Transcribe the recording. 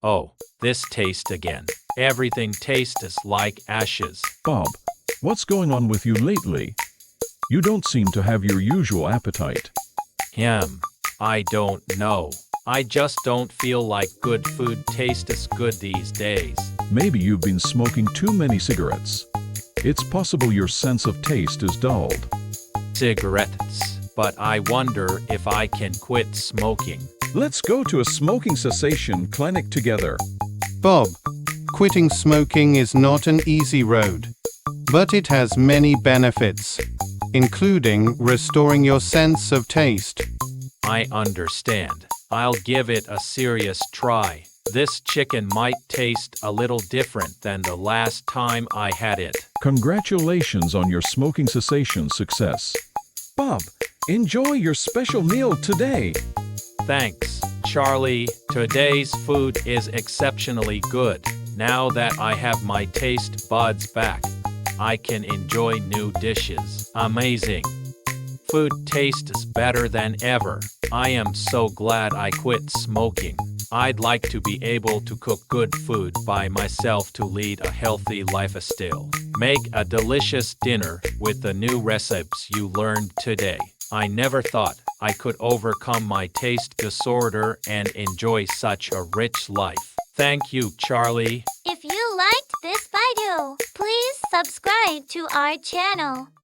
Oh, this taste again. Everything tastes like ashes. Bob, what's going on with you lately? You don't seem to have your usual appetite. I don't know. I just don't feel like good food tastes good these days. Maybe you've been smoking too many cigarettes. It's possible your sense of taste is dulled. Cigarettes. But I wonder if I can quit smoking. Let's go to a smoking cessation clinic together. Bob, quitting smoking is not an easy road, but it has many benefits, including restoring your sense of taste. I understand. I'll give it a serious try. This chicken might taste a little different than the last time I had it. Congratulations on your smoking cessation success. Bob, enjoy your special meal today. Thanks, Charlie. Today's food is exceptionally good. Now that I have my taste buds back, I can enjoy new dishes. Amazing. Food tastes better than ever. I am so glad I quit smoking. I'd like to be able to cook good food by myself to lead a healthy lifestyle. Make a delicious dinner with the new recipes you learned today. I never thought I could overcome my taste disorder and enjoy such a rich life. Thank you, Charlie. If you liked this video, please subscribe to our channel.